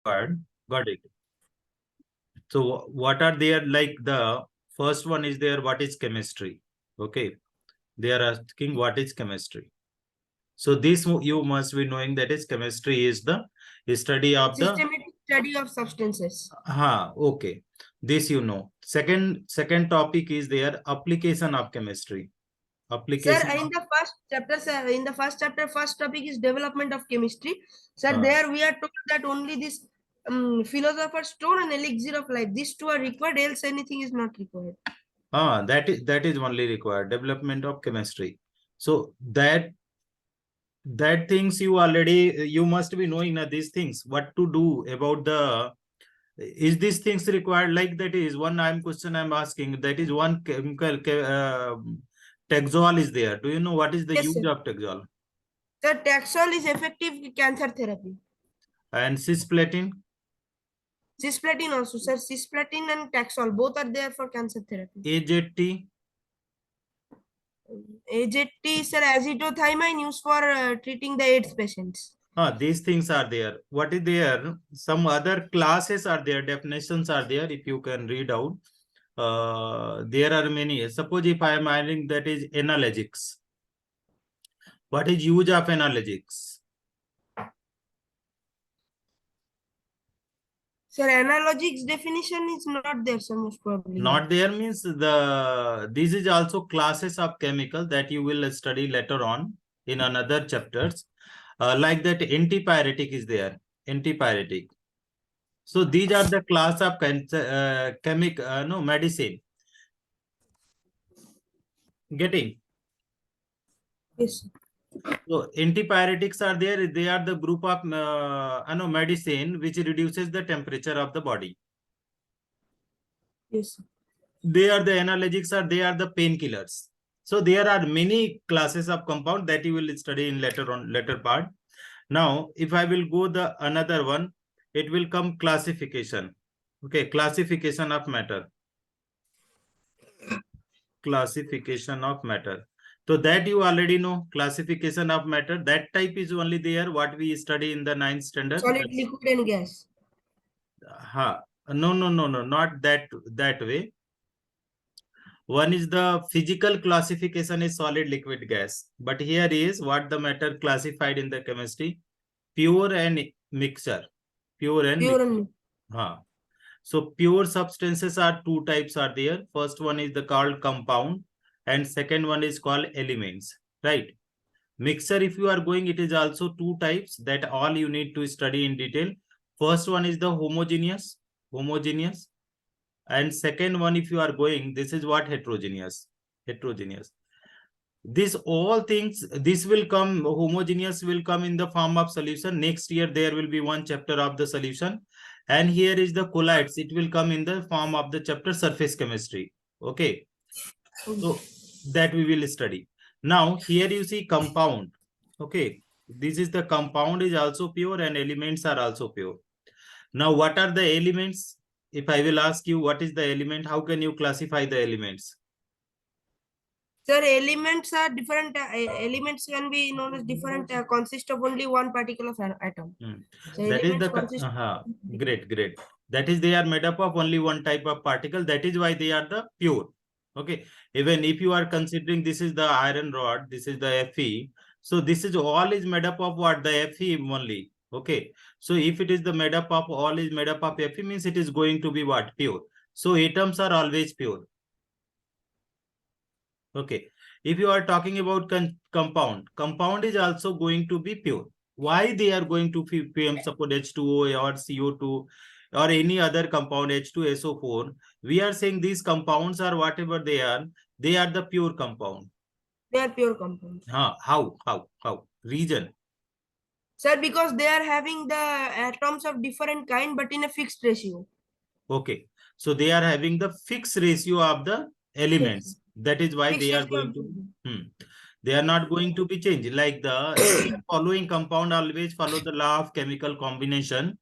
required. Got it. So what are there? Like the first one is there, what is chemistry? Okay. They are asking what is chemistry. So this you must be knowing, that is chemistry is the study of the Systematic study of substances. okay. This you know. Second topic is there, application of chemistry. Sir, Application in of the first chapter, sir, in the first chapter, first topic is development of chemistry. Sir, uh, there we are told that only this philosopher's stone and elixir of life, these two are required, else anything is not required. that is only required, development of chemistry. So that things you must be knowing these things, what to do about the, is these things required, like that is one question I'm asking, that is one chemical Taxol is there. Do you know what is the Yes, use sir. of Taxol? Sir, Taxol is effective cancer therapy. And cisplatin? Cisplatin also, sir. Cisplatin and Taxol, both are there for cancer therapy. AZT? AZT, sir, azithromycin used for treating the AIDS patients. These things are there. What is there? Some other classes are there, definitions are there, if you can read out. There are many. Suppose if I am adding, that is analgesics. What is use of analgesics? Sir, analogics definition is not there, sir, most probably. Not there means this is also classes of chemical that you will study later on in another chapters. Like that antipyretic is there. Antipyretic. So these are the class of medicine. Getting? Yes, sir. So antipyretics are there. They are the group of medicine which reduces the temperature of the body. Yes, sir. They are the analgesics, or they are the painkillers. So there are many classes of compound that you will study in later part. Now, if I will go the another one, it will come classification. Okay, classification of matter. Classification of matter. So that you already know, classification of matter. That type is only there what we study in the 9th standard. Solid, liquid, and gas. No, not that way. One is the physical classification is solid, liquid, gas. But here is what the matter classified in the chemistry: pure and mixture. Pure and Pure mixture. and So pure substances are two types are there. First one is the called compound, and second one is called elements. Right? Mixture, if you are going, it is also two types that all you need to study in detail. First one is the homogeneous. And second one, if you are going, this is what heterogeneous. This all things, this will come, homogeneous will come in the form of solution. Next year there will be one chapter of the solution, and here is the colloids, it will come in the form of the chapter surface chemistry. Okay, so that we will study. Now here you see compound. Okay, this is the compound is also pure and elements are also pure. Now what are the elements? If I will ask you what is the element, how can you classify the elements? Sir, elements are different. Elements can be known as different. Consist of only one particular atom. So That is elements the consist. great. That is, they are made up of only one type of particle. That is why they are the pure. Okay. Even if you are considering this is the iron rod, this is the Fe. So this is all is made up of what? The Fe only. Okay. So if it is the made up of all is made up of Fe, means it is going to be what? Pure. So atoms are always pure. Okay. If you are talking about compound is also going to be pure. Why they are going to be pure? Suppose H2O or CO2 or any other compound, H2SO4. We are saying these compounds are whatever they are the pure compound. They are pure compounds. How? Reason? Sir, because they are having the atoms of different kind, but in a fixed ratio. Okay. So they are having the fixed ratio of the elements. Yes. That is why Fixed they are ratio going of to. They are not going to be changed. Like the following compound always follow the law of chemical combination.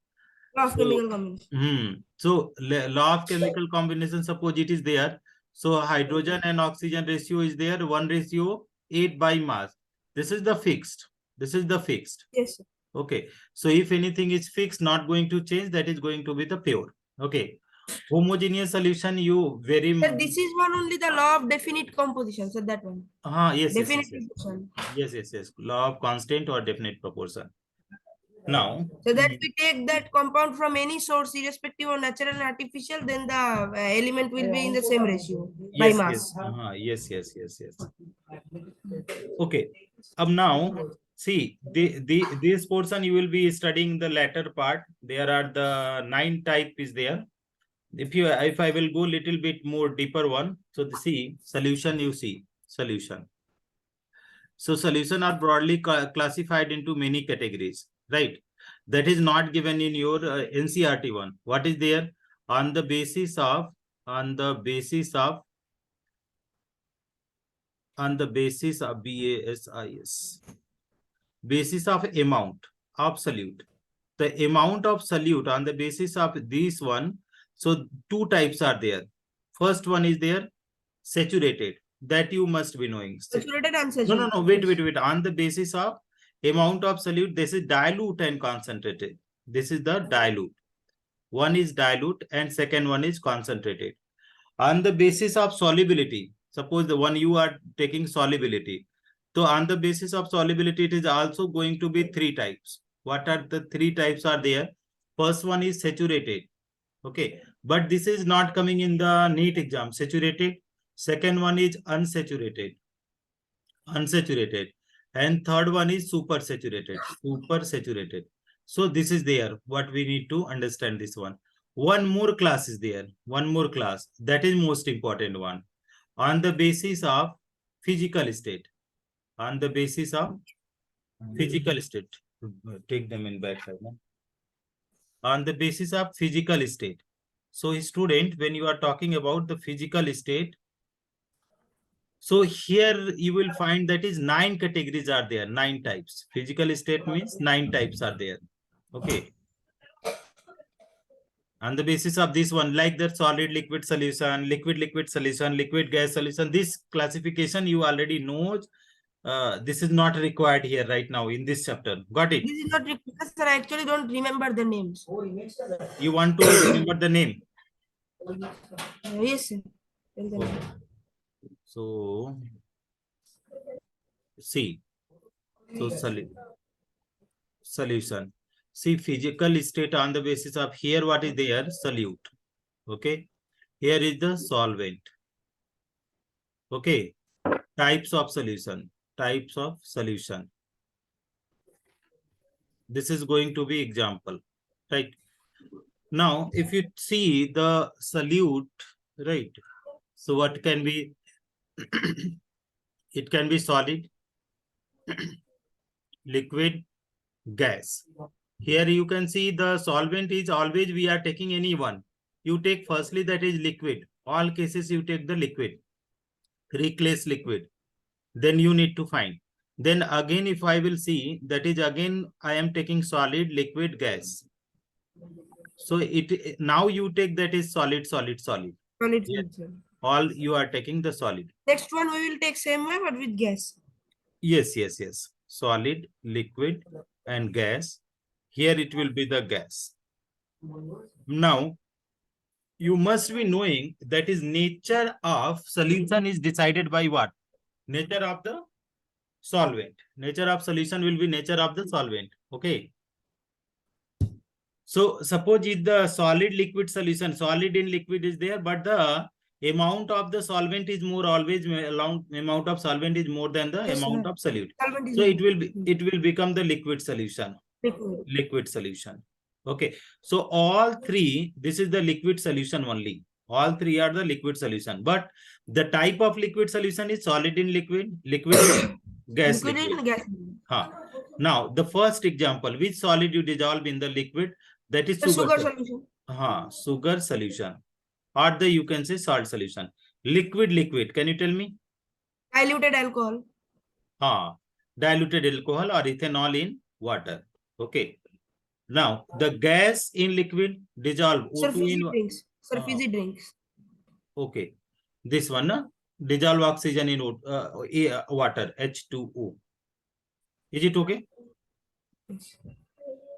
law of So, chemical combination. So law of chemical combination, suppose it is there. So hydrogen and oxygen ratio is there, 1:8 by mass. This is the fixed. Yes, sir. Okay. So if anything is fixed, not going to change, that is going to be the pure. Okay. Homogeneous solution, you very Sir, this is one only the law of definite composition. So that one. yes. Definite proportion. Yes. Law of constant or definite proportion. Now, So that we take that compound from any source, irrespective of natural and artificial, then the element will be in the same ratio by yes, mass. yes. Okay. Now, see, this portion you will be studying the latter part. There are the 9 type is there. If I will go little bit more deeper one, so see solution, you see solution. So solution are broadly classified into many categories, right? That is not given in your NCERT one. What is there? On the basis of BASIS, basis of amount, absolute. The amount of solute on the basis of this one. So two types are there. First one is there, saturated. That you must be knowing. Saturated and No. unsaturated. Wait. On the basis of amount of solute, this is dilute and concentrated. This is the dilute. One is dilute and second one is concentrated. On the basis of solubility, suppose the one you are taking solubility. So on the basis of solubility, it is also going to be 3 types. What are the 3 types are there? First one is saturated. Okay. But this is not coming in the NEET exam. Saturated. Second one is unsaturated. And third one is supersaturated. So this is there. What we need to understand this one. One more class is there. One more class. That is most important one. On the basis of physical state. On the basis of physical state. Take them in back side. On the basis of physical state. So student, when you are talking about the physical state, so here you will find that is 9 categories are there, 9 types. Physical state means 9 types are there. Okay. On the basis of this one, like the solid liquid solution, liquid solution, liquid gas solution, this classification you already know. This is not required here right now in this chapter. Got it? This is not required, sir. I actually don't remember the names. You want to remember the name? Yes, sir. Okay. So, see. So, solution. See, physical state on the basis of here, what is there? Solute. Okay. Here is the solvent. Okay. Types of solution. This is going to be example. Right. Now, if you see the solute, right. So what can be? It can be solid, liquid, gas. Here you can see the solvent is always we are taking any one. You take firstly that is liquid. All cases you take the liquid. Reclase liquid. Then you need to find. Then again if I will see that is again I am taking solid, liquid, gas. So it now you take that is solid. Solid. Yes. All you are taking the solid. Next one we will take same way but with gas. Yes. Solid, liquid, and gas. Here it will be the gas. Now, you must be knowing that is nature of solution is decided by what? Nature of the solvent. Nature of solution will be nature of the solvent. Okay. So suppose if the solid liquid solution, solid in liquid is there, but the amount of the solvent is more always amount of solvent is more than the amount of solute. So it will become the liquid solution. Liquid solution. Okay. So all three, this is the liquid solution only. All three are the liquid solution. But the type of liquid solution is solid in liquid, gas liquid. Gas. Now, the first example, which solid you dissolve in the liquid, that is sugar solution. Sugar solution. Or you can say salt solution. Liquid. Can you tell me? Diluted alcohol. Diluted alcohol or ethanol in water. Okay. Now, the gas in liquid dissolve. Fizzy drinks. Okay. This one, dissolve oxygen in water, H2O. Is it okay? Yes.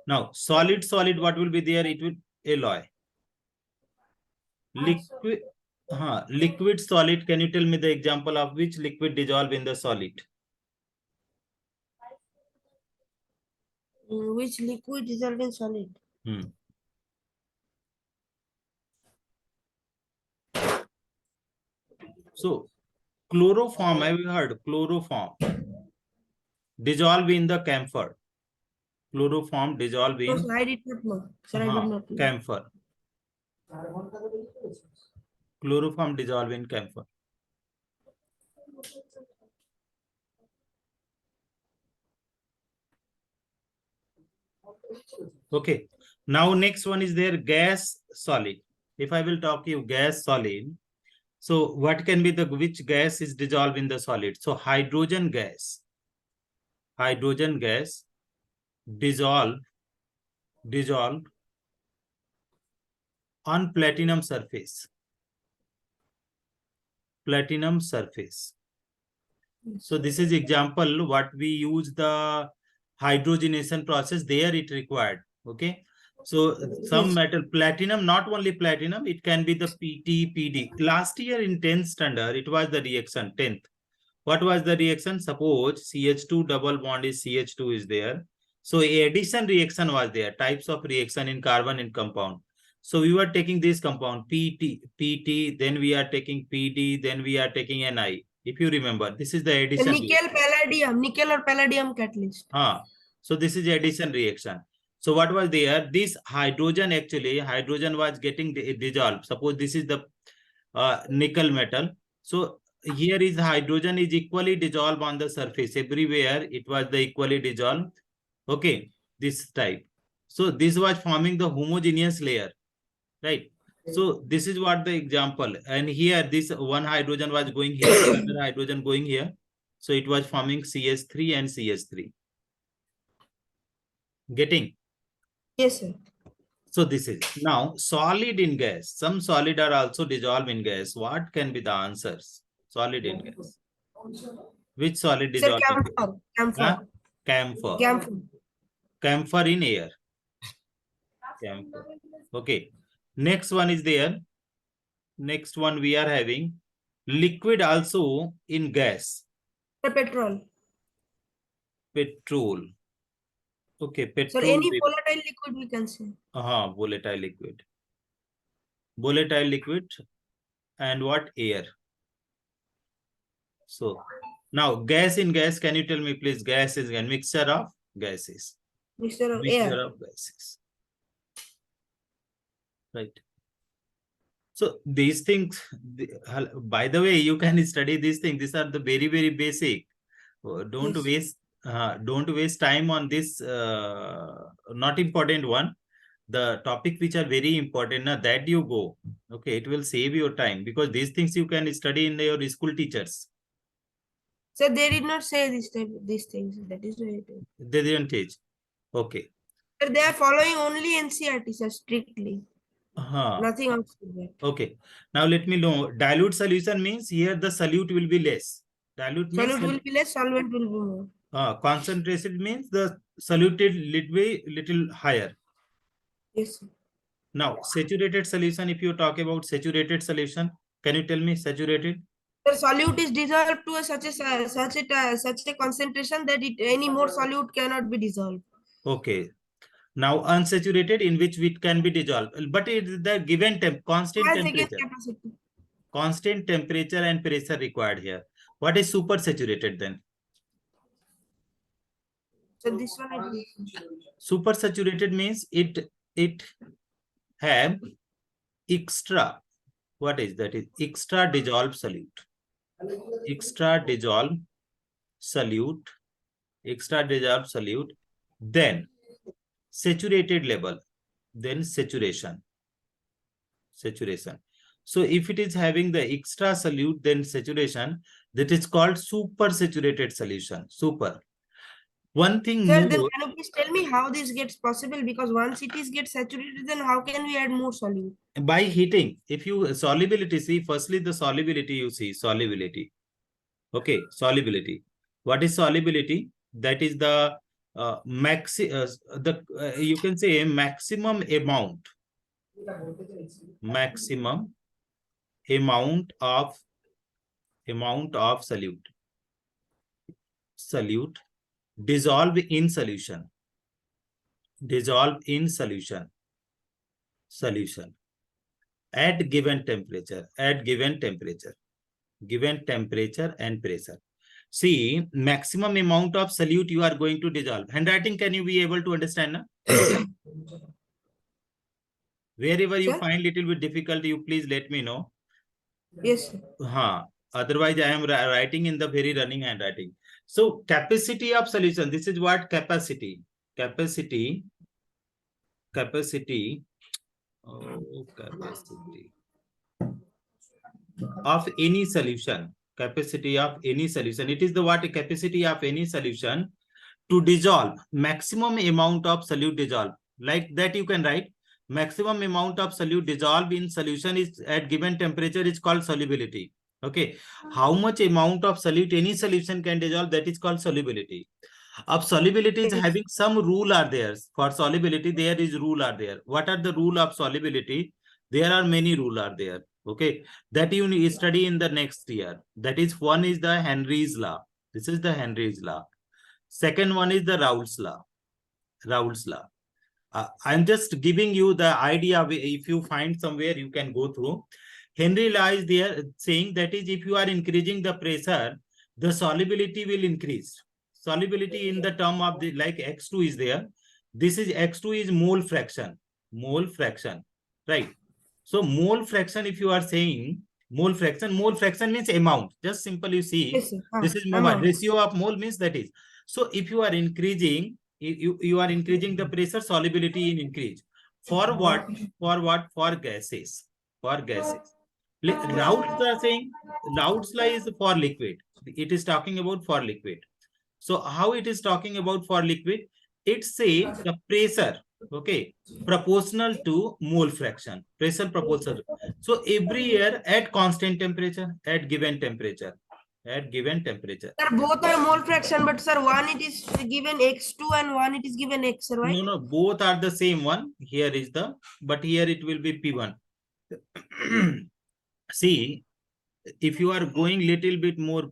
Now, solid, what will be there? It will alloy. Liquid, liquid, solid. Can you tell me the example of which liquid dissolve in the solid? Which liquid dissolve in solid? So, chloroform, have you heard? Chloroform. Dissolve in the camphor. Chloroform dissolve in. No, sir, I did not know. Sir, I did not know. Camphor. Chloroform dissolve in camphor. Okay. Now next one is there gas solid. If I will talk you gas solid, so what can be the which gas is dissolved in the solid? So hydrogen gas dissolve on platinum surface. So this is example what we use the hydrogenation process, there it required. Okay. So some metal, platinum, not only platinum, it can be the PT, PD. Last year in 10th standard, it was the reaction 10th. What was the reaction? Suppose CH2 double bond is CH2 is there. So addition reaction was there, types of reaction in carbon and compound. So we were taking this compound PT, then we are taking PD, then we are taking Ni. If you remember, this is the addition. Nickel or palladium catalyst. So this is addition reaction. So what was there? This hydrogen was getting dissolved. Suppose this is the nickel metal. So here is hydrogen is equally dissolved on the surface. Everywhere it was the equally dissolved. Okay, this type. So this was forming the homogeneous layer, right? So this is what the example. And here this one hydrogen was going here, another hydrogen going here. So it was forming CH3 and CH3. Getting? Yes, sir. So this is now solid in gas. Some solid are also dissolved in gas. What can be the answers? Solid in gas. Which solid dissolved in gas? Camphor. Camphor in air. Camphor. Okay. Next one is there. Next one we are having liquid also in gas. Petrol. Okay, petrol. So any volatile liquid we can say. Volatile liquid. Volatile liquid and what? Air. So now gas in gas, can you tell me please? Gas is a mixture of gases. Mixture of gases. Right. So these things, by the way, you can study these things. These are the very, very basic. Don't waste time on this not important one. The topic which are very important, that you go. Okay, it will save your time because these things you can study in your school teachers. So they did not say these things. That is why they didn't teach. Okay. But they are following only NCERT, sir, strictly. Nothing else. Okay. Now let me know. Dilute solution means here the solute will be less. Dilute means solute will be less, solvent will be more. Concentrated means the soluted will be little higher. Yes, sir. Now saturated solution, if you talk about saturated solution, can you tell me saturated? The solute is dissolved to such a concentration that any more solute cannot be dissolved. Okay. Now unsaturated, in which it can be dissolved, but it is the given constant temperature. Constant temperature and pressure required here. What is supersaturated then? So this one supersaturated means it have extra. What is that? Is extra dissolved solute. Extra dissolved solute. Then saturated level. Then saturation. So if it is having the extra solute, then saturation, that is called supersaturated solution. Super. One thing more. Then can you please tell me how this gets possible? Because once it is gets saturated, then how can we add more solute? By heating. If you solubility, see, firstly the solubility you see, solubility. Okay, solubility. What is solubility? That is the you can say maximum amount of solute dissolve in solution at given temperature and pressure. See, maximum amount of solute you are going to dissolve. Handwriting, can you be able to understand? Na? Wherever you Sir? find little bit difficult, you please let me know. Yes, sir. Otherwise, I am writing in the very running handwriting. So, capacity of solution. This is what capacity. Capacity of any solution. Capacity of any solution. It is the what capacity of any solution to dissolve. Maximum amount of solute dissolve. Like that you can write. Maximum amount of solute dissolve in solution is at given temperature is called solubility. Okay. How much amount of solute any solution can dissolve, that is called solubility. Of solubility is having some rule are there. For solubility, there is rule are there. What are the rule of solubility? There are many rule are there. Okay. That you study in the next year. That is, one is the Henry's law. This is the Henry's law. Second one is the Raoult's law. I'm just giving you the idea. If you find somewhere, you can go through. Henry law is there saying that is, if you are increasing the pressure, the solubility will increase. Solubility in the term of the like X2 is there. This is X2 is mole fraction, right? So mole fraction, if you are saying mole fraction means amount. Just simple, you see. Yes, sir. This is Amount. ratio of mole means that is. So if you are increasing, you are increasing the pressure, solubility in increase. For what? For gases. Raoult's law saying, Raoult's law is for liquid. It is talking about for liquid. So how it is talking about for liquid? It say the pressure, okay, proportional to mole fraction. Pressure proportional. So every year at constant temperature, at given temperature. Sir, both are mole fraction, but sir, one it is given x2 and one it is given x, sir, right? No, both are the same one. Here is the, but here it will be P1. See, if you are going little bit more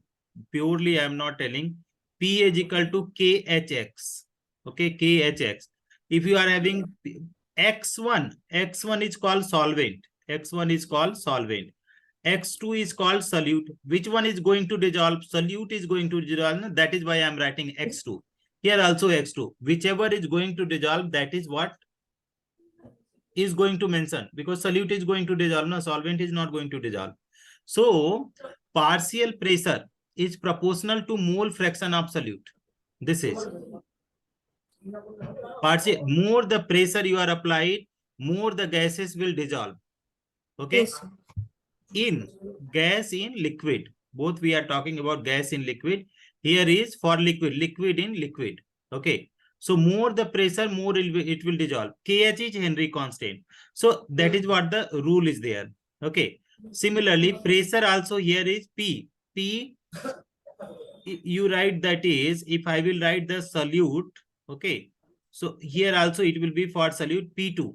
purely, I am not telling, P is equal to KHX. Okay, KHX. If you are having X1 is called solvent. X1 is called solvent. X2 is called solute. Which one is going to dissolve? Solute is going to dissolve. That is why I am writing X2. Here also X2. Whichever is going to dissolve, that is what is going to mention, because solute is going to dissolve. No, solvent is not going to dissolve. So partial pressure is proportional to mole fraction of solute. This is partial. More the pressure you are applied, more the gases will dissolve. Okay. Yes, sir. In gas in liquid, both we are talking about gas in liquid. Here is for liquid in liquid. Okay. So more the pressure, more it will dissolve. KH is Henry constant. So that is what the rule is there. Okay. Similarly, pressure also here is P. P, you write that is, if I will write the solute, okay. So here also it will be for solute P2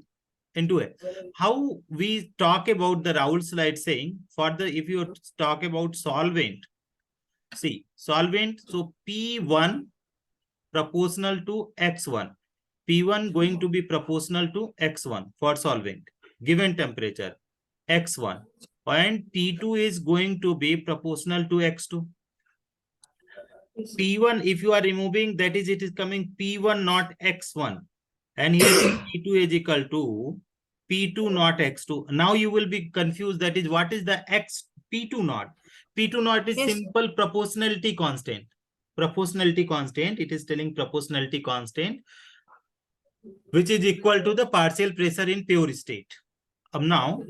into it. How we talk about the Raoult's slide saying, for the, if you talk about solvent, see, solvent, so P1 proportional to X1. P1 going to be proportional to X1 for solvent, given temperature, X1. And P2 is going to be proportional to X2. P1, if you are removing, that is, it is coming P1 not X1. And here P2 is equal to P2 not X2. Now you will be confused. That is, what is the X P2 not? P2 not is Yes. simple proportionality constant. Proportionality constant. It is telling proportionality constant, which is equal to the partial pressure in pure state. Now,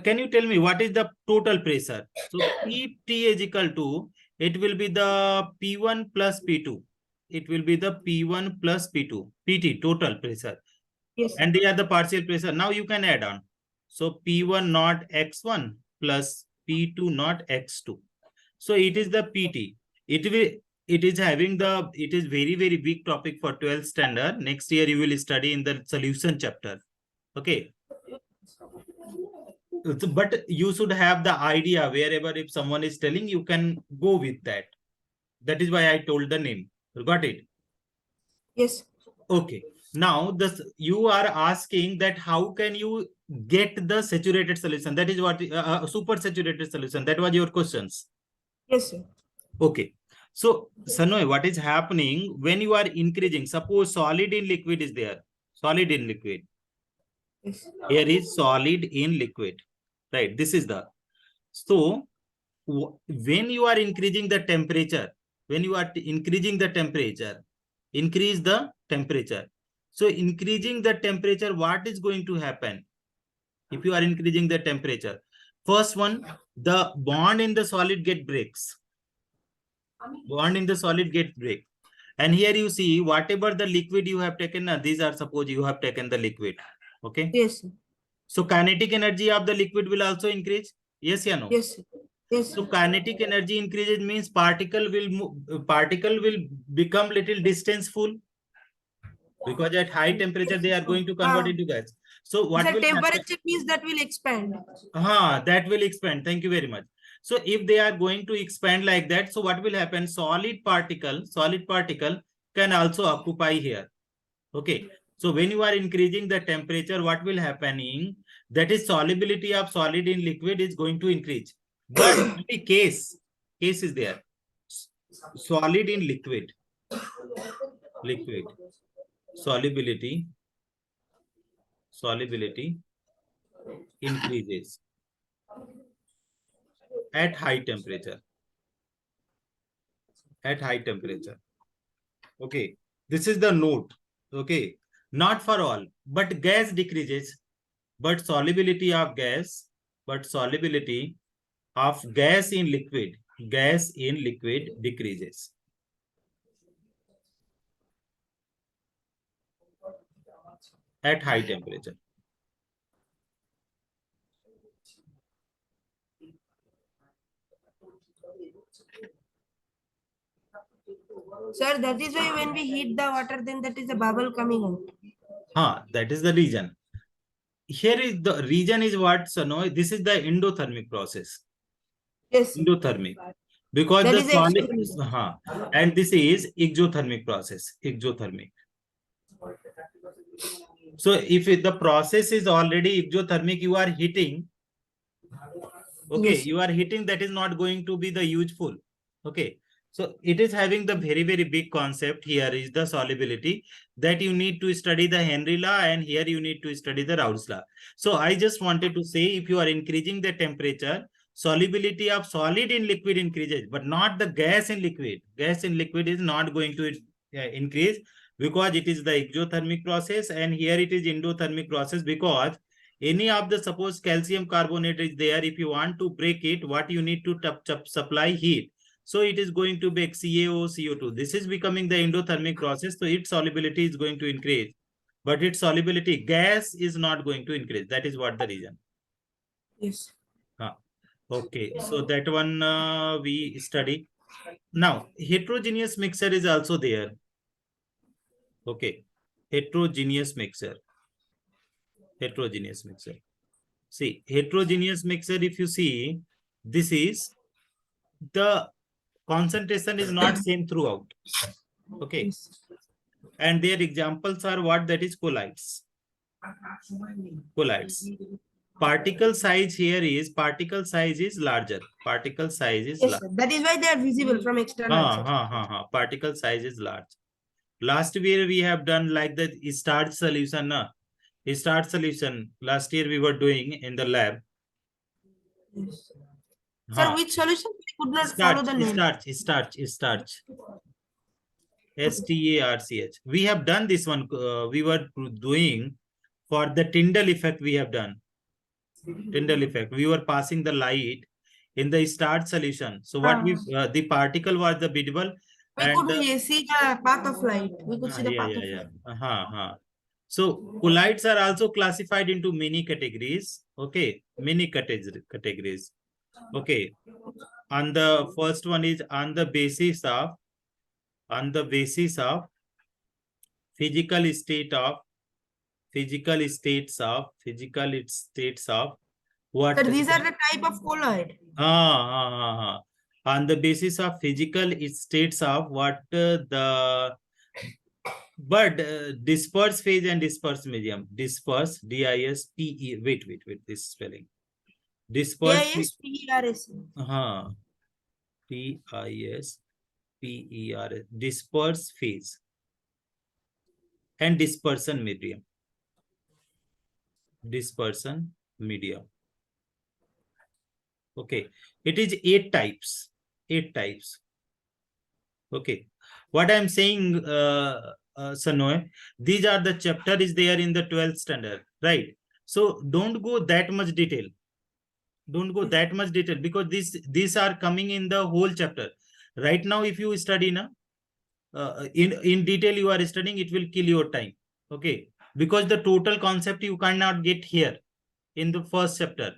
can you tell me what is the total pressure? So PT is equal to, it will be the P1 plus P2. It will be the P1 plus P2. PT, total pressure. Yes. And they are the partial pressure. Now you can add on. So P1 not X1 plus P2 not X2. So it is the PT. It will, it is very, very big topic for 12th standard. Next year you will study in the solution chapter. Okay. But you should have the idea wherever if someone is telling, you can go with that. That is why I told the name. Got it? Yes. Okay. Now this you are asking that how can you get the saturated solution? That is what super saturated solution. That was your questions. Yes, sir. Okay. So Sanoy, what is happening when you are increasing? Suppose solid in liquid is there. Solid in liquid. Yes. Here is solid in liquid. Right. This is the. So when you are increasing the temperature, increase the temperature. So increasing the temperature, what is going to happen? If you are increasing the temperature, first one, the bond in the solid get breaks. Bond in the solid get break. And here you see whatever the liquid you have taken, these are suppose you have taken the liquid. Okay. Yes, sir. So kinetic energy of the liquid will also increase. Yes or no? Yes, sir. Yes. So kinetic energy increases means particle will become little distance-full, because at high temperature they are going to convert into gas. So what Sir, will happen? temperature means that will expand. That will expand. Thank you very much. So if they are going to expand like that, so what will happen? Solid particle can also occupy here. Okay. So when you are increasing the temperature, what will happening? That is solubility of solid in liquid is going to increase. But only case is there. Solid in liquid solubility increases at high temperature. Okay, this is the note. Okay, not for all, but gas decreases, but solubility of gas in liquid decreases at high temperature. Sir, that is why when we heat the water, then that is a bubble coming out. That is the reason. Here is the region is what, so no, this is the endothermic process. Yes. Endothermic. Because that the is solid, and this is exothermic process. So if the process is already exothermic, you are heating. Okay, Yes. you are heating, that is not going to be the useful. Okay. So it is having the very, very big concept. Here is the solubility that you need to study the Henry law, and here you need to study the Raoult's law. So I just wanted to say, if you are increasing the temperature, solubility of solid in liquid increases, but not the gas in liquid. Gas in liquid is not going to increase, because it is the exothermic process, and here it is endothermic process. Because any of the, suppose calcium carbonate is there, if you want to break it, what you need to supply heat. So it is going to make CaO, CO2. This is becoming the endothermic process. So its solubility is going to increase. But its solubility, gas is not going to increase. That is what the reason. Yes. Okay. So that one we study. Now, heterogeneous mixture is also there. Okay. Heterogeneous mixture. See, heterogeneous mixture, if you see, this is the concentration is not same throughout. Okay. Yes. And their examples are what? That is colloids. Particle size here is, larger. Particle size is Yes, large. sir. That is why they are visible from external. Particle size is large. Last year we have done like the starch solution. Last year we were doing in the lab. Yes. Sir, which solution? We could not follow the name. Starch. STARCH. We have done this one. We were doing for the Tyndall effect. We have done Tyndall effect. We were passing the light in the starch solution. So what the particle was the visible. We could see the path of light. We could see the path of light. So colloids are also classified into many categories. Okay, many categories. Okay, and the first one is on the basis of on the basis of physical states of what? So these are the type of colloid. On the basis of physical states of what the but disperse phase and disperse medium. Disperse, D-I-S-P-E. Wait, this spelling. Disperse. DISPERS. P-I-S-P-E-R-S. Disperse phase and dispersion medium. Dispersion medium. Okay. It is 8 types. 8 types. Okay. What I'm saying, Sanoy, these are the chapter is there in the 12th standard, right? So don't go that much detail. Don't go that much detail because these are coming in the whole chapter. Right now, if you study in detail, you are studying, it will kill your time. Okay, because the total concept you cannot get here in the first chapter.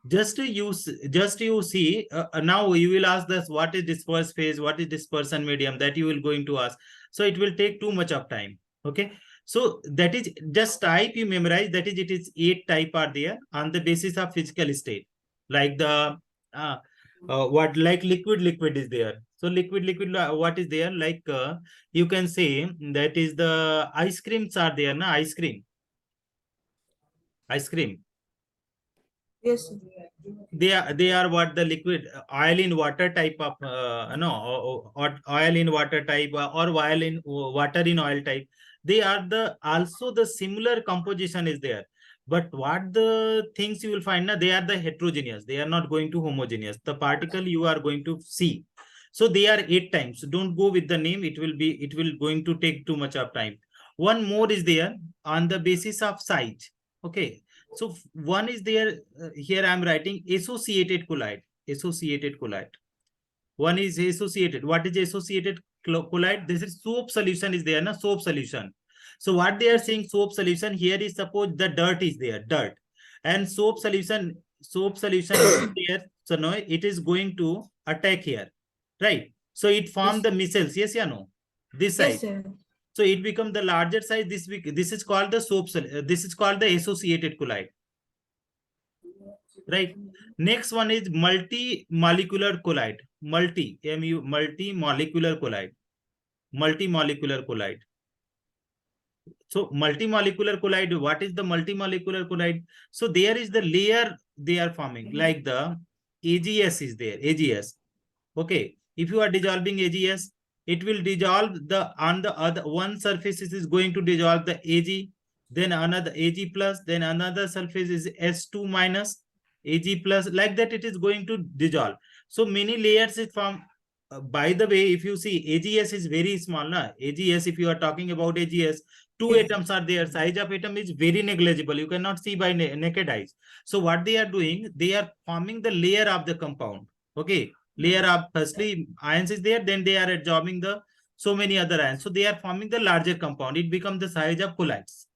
Just you see now you will ask this, what is disperse phase, what is dispersion medium, that you will going to ask. So it will take too much of time. Okay, so that is just type, you memorize, that is it is 8 type are there on the basis of physical state, like the what, like liquid is there. So liquid what is there, like you can say that is the ice creams are there, na? Ice cream. Yes, sir. They are what, the liquid oil in water type of or oil in water type or oil in water in oil type. They are the also the similar composition is there, but what the things you will find now, they are the heterogeneous, they are not going to homogeneous, the particle you are going to see. So they are 8 times. Don't go with the name, it will going to take too much of time. One more is there on the basis of size. Okay, so one is there, here I am writing associated colloid. One is associated. What is associated colloid? This is soap solution is there, na? Soap solution. So what they are saying, soap solution, here is suppose the dirt is there, dirt. And soap solution is there. So now it is going to attack here, right? So it form the micelles, yes or no? This side. Yes, sir. So it becomes the larger size. This is called the soap. This is called the associated colloid. Right. Next one is multi-molecular colloid. Multi-molecular colloid. So multi-molecular colloid. What is the multi-molecular colloid? So there is the layer they are forming, like the AGS is there. AGS. Okay. If you are dissolving AGS, it will dissolve on the other one surface is going to dissolve the AG, then another AG plus, then another surface is S2 minus, AG plus, like that it is going to dissolve. So many layers is formed. By the way, if you see AGS is very small, na? AGS, if you are talking about AGS, 2 atoms are there. Size of atom is very negligible. You cannot see by naked eyes. So what they are doing, they are forming the layer of the compound. Okay. Layer of firstly ions is there, then they are absorbing the so many other ions. So they are forming the larger compound. It becomes the size of colloids.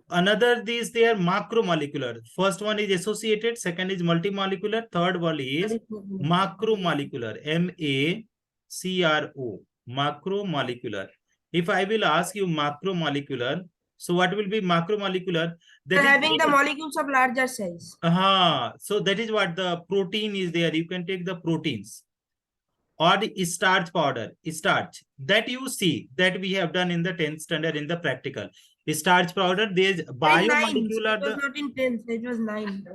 Another these they are macromolecular. First one is associated, second is multimolecular, third one is macromolecular. M-A-C-R-O. Macromolecular. If I will ask you macromolecular, so what will be macromolecular? That having the molecules of larger size. So that is what the protein is there. You can take the proteins or the starch powder, starch that you see that we have done in the 10th standard in the practical. Starch powder, there is biomolecular. It was not in 10th, it was 9.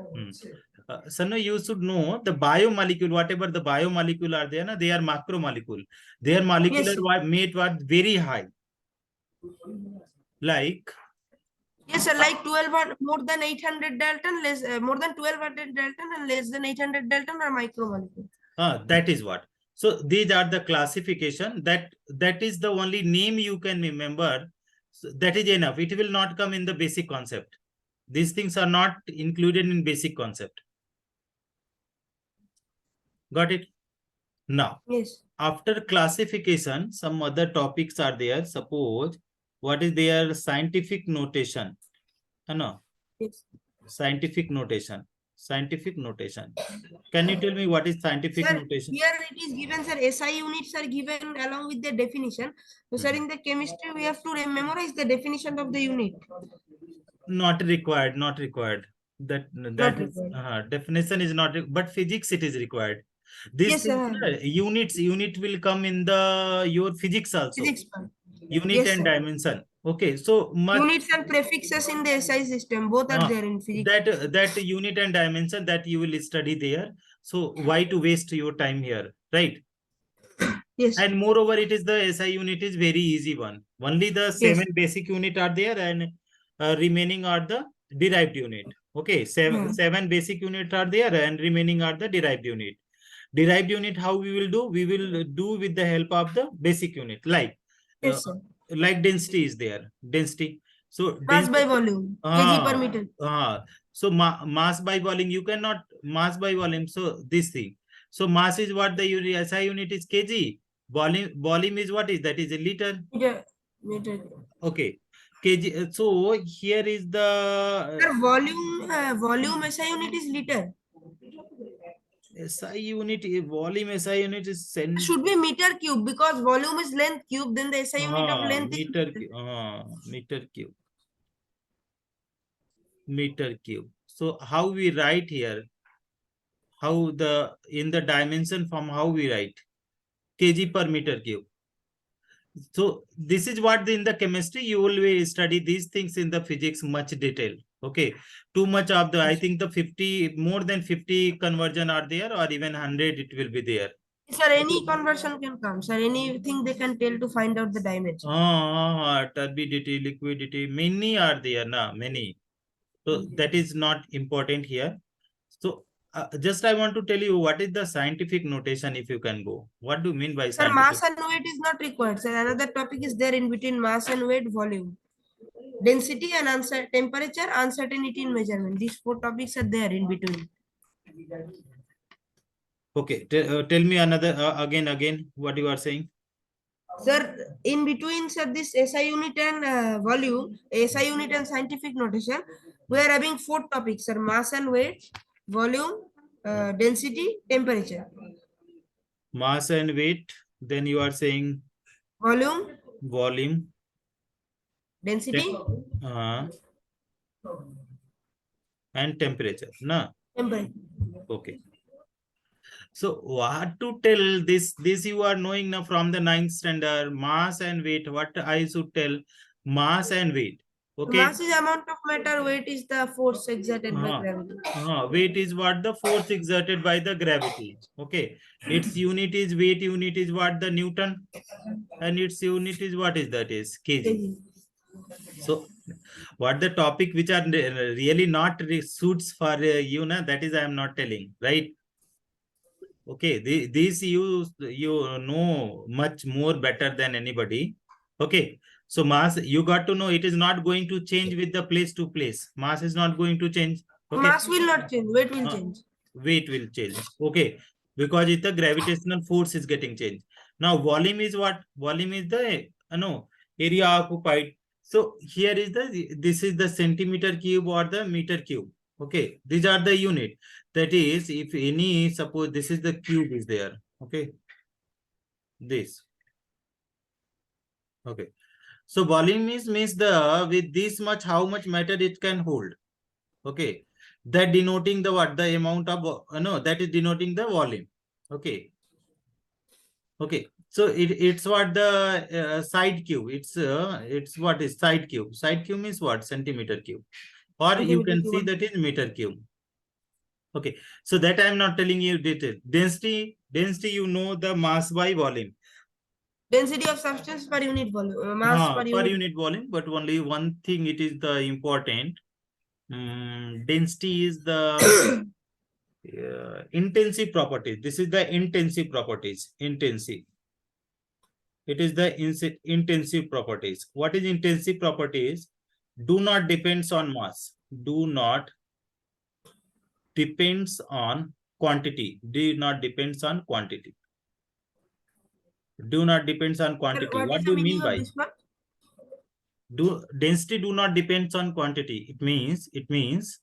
So no, you should know the biomolecule, whatever the biomolecule are there, they are macromolecule. Their molecular weight was very high. Like yes, sir, like 12 more than 800 Dalton, less more than 1200 Dalton and less than 800 Dalton are micromolecule. That is what. So these are the classification that is the only name you can remember. So that is enough. It will not come in the basic concept. These things are not included in basic concept. Got it? Now, yes. After classification, some other topics are there. Suppose what is their scientific notation? No. Yes. Scientific notation. Scientific notation. Can you tell me what is scientific Sir, notation? here it is given, sir, SI units are given along with the definition. So, sir, in the chemistry, we have to memorize the definition of the unit. Not required, not required. That Not is required. definition is not, but physics it is required. These Yes, things, sir. unit will come in the your physics also. Physics part. Unit Yes, and sir. dimension. Okay, so much Units and prefixes in the SI system, both are there in physics. that unit and dimension that you will study there. So why to waste your time here, right? Yes. And moreover, it is the SI unit is very easy one. Only the Yes. 7 basic unit are there, and remaining are the derived unit. Okay, seven basic unit are there, and remaining are the derived unit. Derived unit, how we will do? We will do with the help of the basic unit, Yes, sir. like density is there. Density. So Mass by density. volume, kg per meter. So mass by volume, you cannot mass by volume. So this thing. So mass is what the unit, SI unit is kg. Volume is what is that? Is a liter. Meter. Okay, kg. So here is the Sir, volume SI unit is liter. SI unit. Volume SI unit is Should be meter cube because volume is length cube. Then the SI unit of length meter. is Meter cube. Meter cube. So how we write here? How the in the dimension form? How we write? Kg per meter cube. So this is what in the chemistry you will study these things in the physics much detail. Okay, too much of the, I think the 50, more than 50 conversion are there, or even 100 it will be there. Sir, any conversion can come. Sir, anything they can tell to find out the dimension. Turbidity, liquidity, many are there na, many. So that is not important here. So just I want to tell you what is the scientific notation, if you can go. What do you mean by Sir, scientific? mass and weight is not required. Sir, another topic is there in between mass and weight, volume, density and temperature, uncertainty in measurement. These four topics are there in between. Okay, tell me another again what you are saying. Sir, in between, sir, this SI unit and volume, SI unit and scientific notation, we are having four topics, sir: mass and weight, volume, density, temperature. Mass and weight. Then you are saying Volume, density, and temperature. Na? temperature. Okay. So what to tell this? This you are knowing now from the 9th standard. Mass and weight. What I should tell? Mass and weight. Okay. Mass is amount of matter. Weight is the force exerted by gravity. Weight is what? The force exerted by the gravity. Okay. Its unit is weight. Unit is what? The Newton. And its unit is what is that? Is kg. So what the topic which are really not suits for you, na, that is I am not telling, right? Okay, this you know much more better than anybody. Okay, so mass you got to know it is not going to change with the place to place. Mass is not going to change. Okay, mass will not change. Weight will change. Weight will change. Okay, because it the gravitational force is getting changed. Now volume is what? Volume is the area occupied. So here is this is the centimeter cube or the meter cube. Okay, these are the unit. That is, if any, suppose this is the cube is there. Okay, this. Okay, so volume means the with this much how much matter it can hold. Okay, that denoting the what? The amount of that is denoting the volume. Okay. Okay, so it's what the side cube. It's what is side cube. Side cube means what? Centimeter cube, or you can see that is meter cube. Okay, so that I am not telling you detail. Density, you know the mass by volume. Density of substance per unit volume, mass per unit volume, but only one thing it is the important. Density is the intensive properties. This is the intensive properties. Intensive. It is the intensive properties. What is intensive properties? Do not depends on mass. Do not depends on quantity. Do not depends on quantity. Do not depends on quantity. Sir, what do you mean by this one? Density do not depends on quantity? It means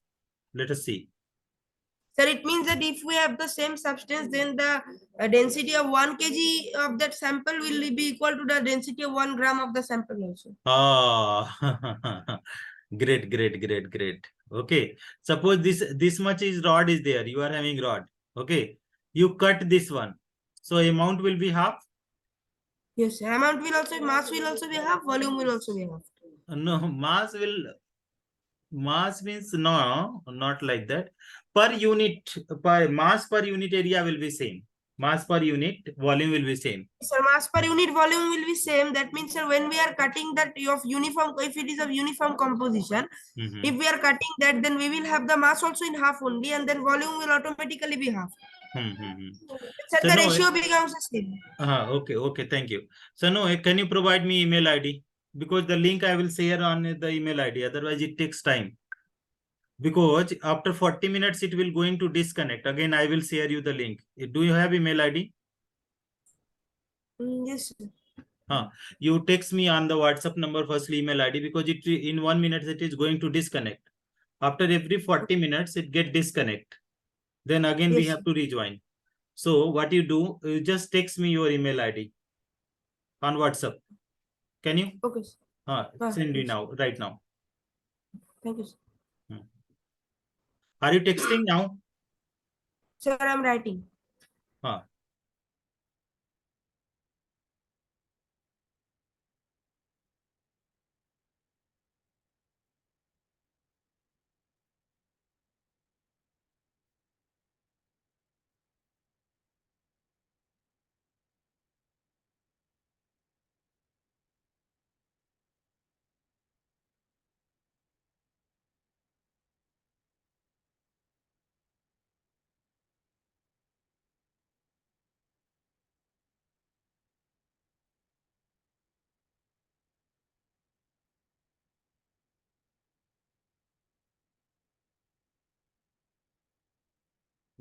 let us see. Sir, it means that if we have the same substance, then the density of 1 kg of that sample will be equal to the density of 1 gram of the sample also. Ah, great. Okay. Suppose this much is rod is there. You are having rod. Okay. You cut this one. So amount will be half. Yes, amount will also, mass will also be half, volume will also be half. No, mass means no, not like that. Per unit, per mass per unit area will be same. Mass per unit volume will be same. Sir, mass per unit volume will be same. That means, sir, when we are cutting that of uniform, if it is of uniform composition, if we are cutting that, then we will have the mass also in half only, and then volume will automatically be half. Sir, So the no, ratio becomes the same. okay, thank you. So no, can you provide me email ID? Because the link I will share on the email ID. Otherwise, it takes time. Because after 40 minutes, it will going to disconnect. Again, I will share you the link. Do you have email ID? Yes, sir. You text me on the WhatsApp number first email ID because it in 1 minute it is going to disconnect. After every 40 minutes, it get disconnect. Then again, we Yes, sir. have to rejoin. So what you do, you just text me your email ID on WhatsApp. Can you? Okay, sir. Send me Yes. now, right now. Thank you, sir. Hmm. Are you texting now? Sir, I'm writing. Huh.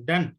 Done.